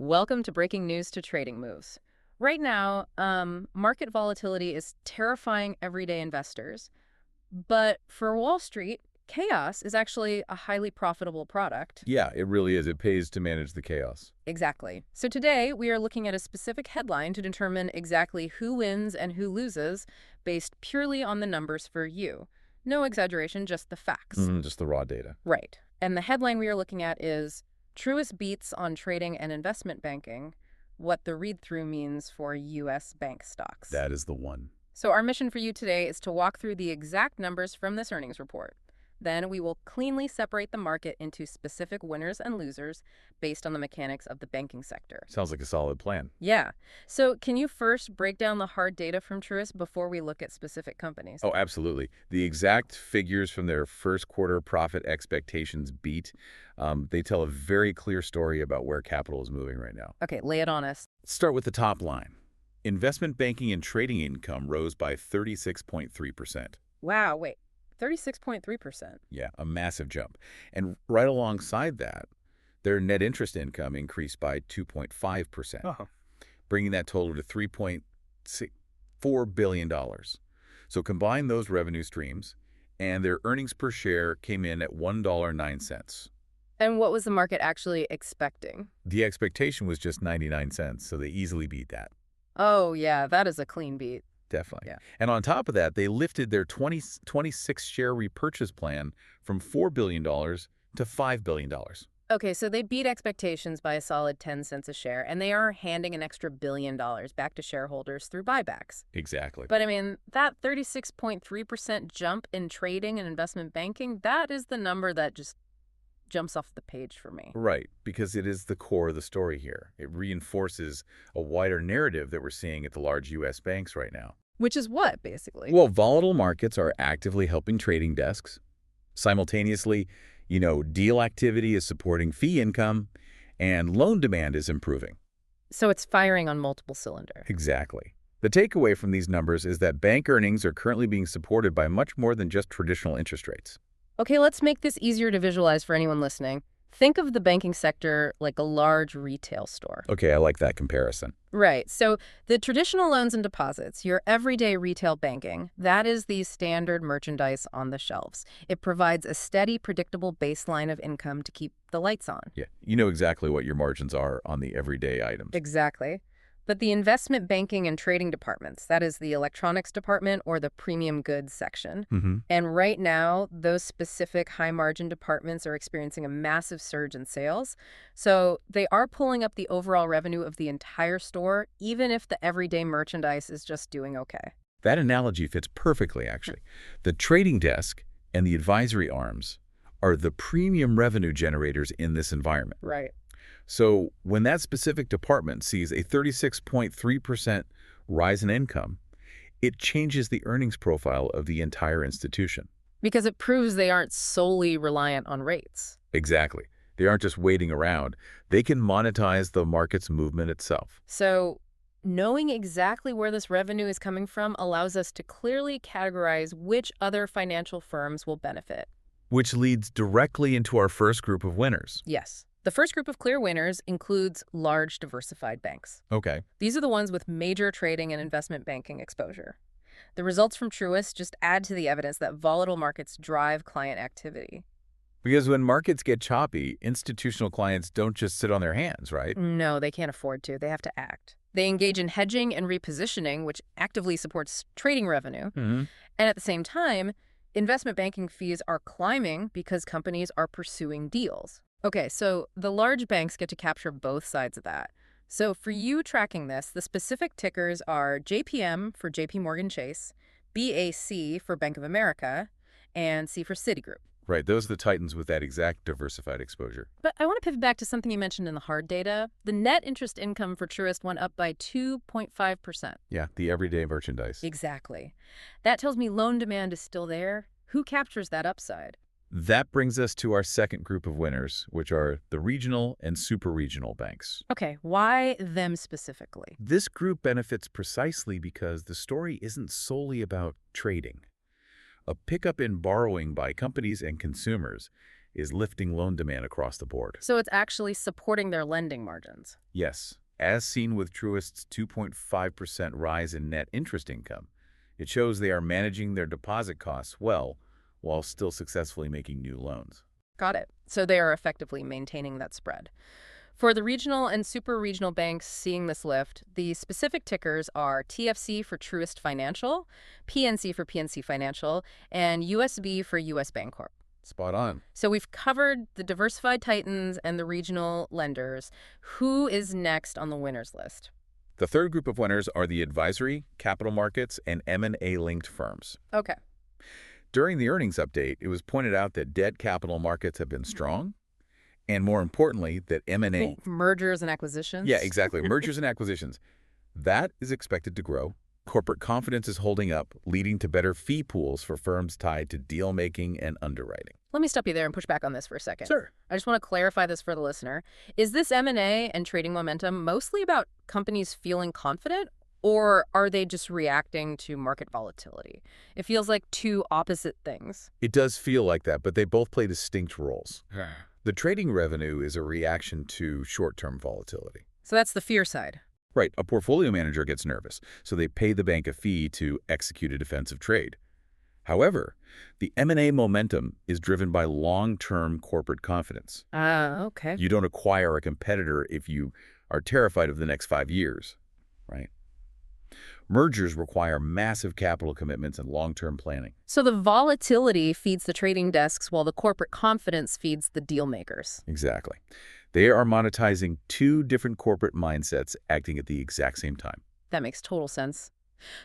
Welcome to Breaking News to Trading Moves. Right now, market volatility is terrifying everyday investors. But for Wall Street, chaos is actually a highly profitable product. Yeah, it really is. It pays to manage the chaos. Exactly. So today, we are looking at a specific headline to determine exactly who wins and who loses based purely on the numbers for you. No exaggeration, just the facts. Just the raw data. Right. And the headline we are looking at is Truist beats on trading and investment banking, what the read-through means for U.S. bank stocks. That is the one. So our mission for you today is to walk through the exact numbers from this earnings report. Then we will cleanly separate the market into specific winners and losers based on the mechanics of the banking sector. Sounds like a solid plan. Yeah. So can you first break down the hard data from Truist before we look at specific companies? Oh, absolutely. The exact figures from their first quarter profit expectations beat. They tell a very clear story about where capital is moving right now. Okay, lay it on us. Let's start with the top line. Investment banking and trading income rose by 36.3%. Wow, wait. 36.3%. Yeah, a massive jump. And right alongside that, their net interest income increased by 2.5%, Oh. bringing that total to $3.4 billion. So combine those revenue streams, and their earnings per share came in at $1.09. And what was the market actually expecting? The expectation was just 99 cents, so they easily beat that. Oh, yeah, that is a clean beat. Definitely. Yeah. And on top of that, they lifted their 2026 share repurchase plan from $4 billion to $5 billion. Okay, so they beat expectations by a solid 10 cents a share, and they are handing an extra $1 billion back to shareholders through buybacks. Exactly. But I mean, that 36.3% jump in trading and investment banking, that is the number that just jumps off the page for me. Right, because it is the core of the story here. It reinforces a wider narrative that we're seeing at the large U.S. banks right now. Which is what, basically? Well, volatile markets are actively helping trading desks. Simultaneously, deal activity is supporting fee income, and loan demand is improving. So it's firing on multiple cylinders. Exactly. The takeaway from these numbers is that bank earnings are currently being supported by much more than just traditional interest rates. Okay, let's make this easier to visualize for anyone listening. Think of the banking sector like a large retail store. Okay, I like that comparison. Right. So the traditional loans and deposits, your everyday retail banking, that is the standard merchandise on the shelves. It provides a steady, predictable baseline of income to keep the lights on. Yeah, you know exactly what your margins are on the everyday items. Exactly. But the investment banking and trading departments, that is the electronics department or the premium goods section. And right now, those specific high-margin departments are experiencing a massive surge in sales. So they are pulling up the overall revenue of the entire store, even if the everyday merchandise is just doing okay. That analogy fits perfectly, actually. The trading desk and the advisory arms are the premium revenue generators in this environment. Right. So when that specific department sees a 36.3% rise in income, it changes the earnings profile of the entire institution. Because it proves they aren't solely reliant on rates. Exactly. They aren't just waiting around. They can monetize the market's movement itself. So knowing exactly where this revenue is coming from allows us to clearly categorize which other financial firms will benefit. Which leads directly into our first group of winners. Yes. The first group of clear winners includes large diversified banks. Okay. These are the ones with major trading and investment banking exposure. The results from Truist just add to the evidence that volatile markets drive client activity. Because when markets get choppy, institutional clients don't just sit on their hands, right? No, they can't afford to. They have to act. They engage in hedging and repositioning, which actively supports trading revenue. And at the same time, investment banking fees are climbing because companies are pursuing deals. Okay, so the large banks get to capture both sides of that. So for you tracking this, the specific tickers are JPM for JP Morgan Chase, BAC for Bank of America, and C for Citigroup. Right, those are the titans with that exact diversified exposure. But I want to pivot back to something you mentioned in the hard data. The net interest income for Truist went up by 2.5%. Yeah, the everyday merchandise. Exactly. That tells me loan demand is still there. Who captures that upside? That brings us to our second group of winners, which are the regional and super-regional banks. Okay, why them specifically? This group benefits precisely because the story isn't solely about trading. A pickup in borrowing by companies and consumers is lifting loan demand across the board. So it's actually supporting their lending margins. Yes, as seen with Truist's 2.5% rise in net interest income. It shows they are managing their deposit costs well while still successfully making new loans. Got it. So they are effectively maintaining that spread. For the regional and super regional banks seeing this lift, the specific tickers are TFC for Truist Financial, PNC for PNC Financial, and USB for US Bancorp. Spot on. So we've covered the diversified titans and the regional lenders. Who is next on the winners list? The third group of winners are the advisory, capital markets, and M&A-linked firms. Okay. During the earnings update, it was pointed out that debt capital markets have been strong, and more importantly, that M&A... Mergers and acquisitions? Yeah, exactly. Mergers and acquisitions. That is expected to grow. Corporate confidence is holding up, leading to better fee pools for firms tied to deal-making and underwriting. Let me stop you there and push back on this for a second. Sure. I just want to clarify this for the listener. Is this M&A and trading momentum mostly about companies feeling confident, or are they just reacting to market volatility? It feels like two opposite things. It does feel like that, but they both play distinct roles. The trading revenue is a reaction to short-term volatility. So that's the fear side. Right. A portfolio manager gets nervous, so they pay the bank a fee to execute a defensive trade. However, the M&A momentum is driven by long-term corporate confidence. Okay. You don't acquire a competitor if you are terrified of the next 5 years, right? Mergers require massive capital commitments and long-term planning. So the volatility feeds the trading desks while the corporate confidence feeds the deal makers. Exactly. They are monetizing two different corporate mindsets acting at the exact same time. That makes total sense.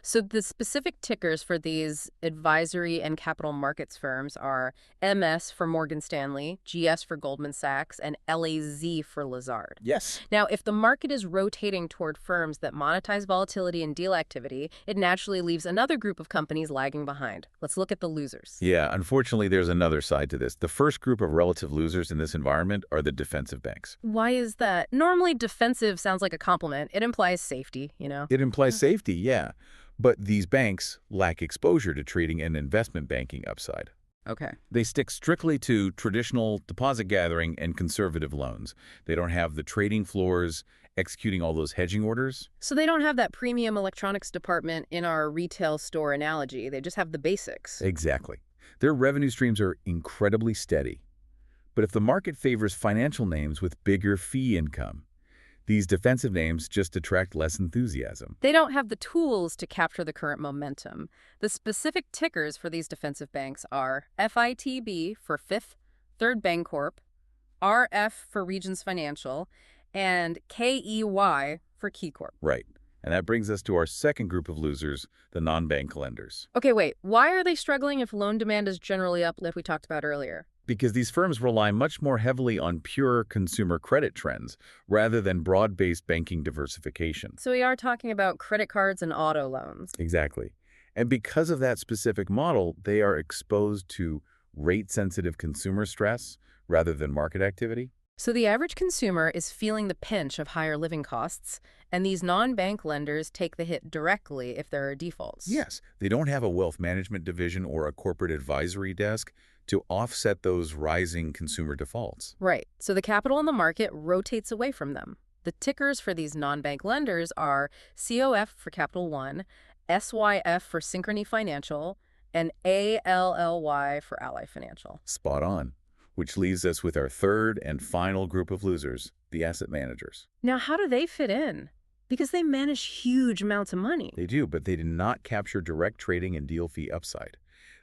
So the specific tickers for these advisory and capital markets firms are MS for Morgan Stanley, GS for Goldman Sachs, and LAZ for Lazard. Yes. Now, if the market is rotating toward firms that monetize volatility and deal activity, it naturally leaves another group of companies lagging behind. Let's look at the losers. Yeah, unfortunately, there's another side to this. The first group of relative losers in this environment are the defensive banks. Why is that? Normally, defensive sounds like a compliment. It implies safety, you know? It implies safety, yeah. But these banks lack exposure to trading and investment banking upside. Okay. They stick strictly to traditional deposit gathering and conservative loans. They don't have the trading floors executing all those hedging orders. So they don't have that premium electronics department in our retail store analogy. They just have the basics. Exactly. Their revenue streams are incredibly steady. But if the market favors financial names with bigger fee income, these defensive names just attract less enthusiasm. They don't have the tools to capture the current momentum. The specific tickers for these defensive banks are FITB for Fifth Third Bancorp, RF for Regions Financial, and KEY for KeyCorp. Right. And that brings us to our second group of losers, the non-bank lenders. Okay, wait. Why are they struggling if loan demand is generally up, like we talked about earlier? Because these firms rely much more heavily on pure consumer credit trends rather than broad-based banking diversification. So we are talking about credit cards and auto loans. Exactly. And because of that specific model, they are exposed to rate-sensitive consumer stress rather than market activity. So the average consumer is feeling the pinch of higher living costs, and these non-bank lenders take the hit directly if there are defaults. Yes, they don't have a wealth management division or a corporate advisory desk to offset those rising consumer defaults. Right. So the capital in the market rotates away from them. The tickers for these non-bank lenders are COF for Capital One, SYF for Synchrony Financial, and ALLY for Ally Financial. Spot on. Which leaves us with our third and final group of losers, the asset managers. Now, how do they fit in? Because they manage huge amounts of money. They do, but they did not capture direct trading and deal fee upside.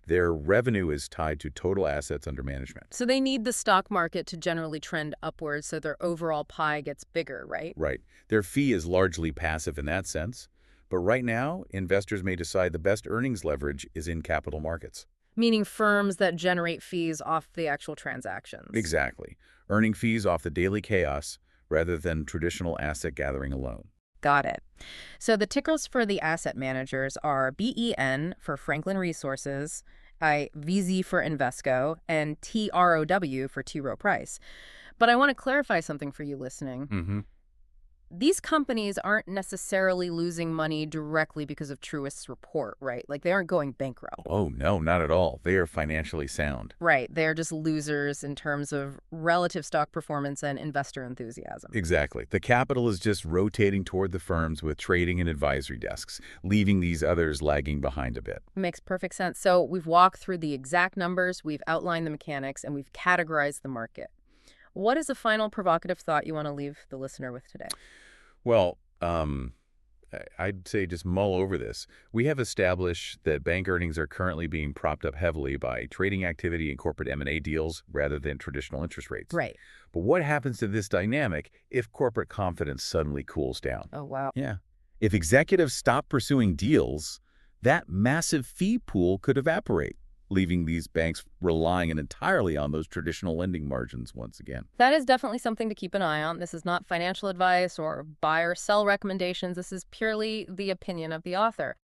Their revenue is tied to total assets under management. So they need the stock market to generally trend upwards so their overall pie gets bigger, right? Right. Their fee is largely passive in that sense. But right now, investors may decide the best earnings leverage is in capital markets. Meaning firms that generate fees off the actual transactions. Exactly. Earning fees off the daily chaos rather than traditional asset gathering alone. Got it. So the tickers for the asset managers are BEN for Franklin Resources, VZ for Invesco, and TROW for T. Rowe Price. But I want to clarify something for you listening. these companies aren't necessarily losing money directly because of Truist's report, right? Like, they aren't going bankrupt. Oh, no, not at all. They are financially sound. Right. They're just losers in terms of relative stock performance and investor enthusiasm. Exactly. The capital is just rotating toward the firms with trading and advisory desks, leaving these others lagging behind a bit. Makes perfect sense. So we've walked through the exact numbers, we've outlined the mechanics, and we've categorized the market. What is a final provocative thought you want to leave the listener with today? Well, I'd say just mull over this. We have established that bank earnings are currently being propped up heavily by trading activity and corporate M&A deals rather than traditional interest rates. Right. But what happens to this dynamic if corporate confidence suddenly cools down? Oh, wow. Yeah. If executives stop pursuing deals, that massive fee pool could evaporate, leaving these banks relying entirely on those traditional lending margins once again. That is definitely something to keep an eye on. This is not financial advice or buy or sell recommendations. This is purely the opinion of the author.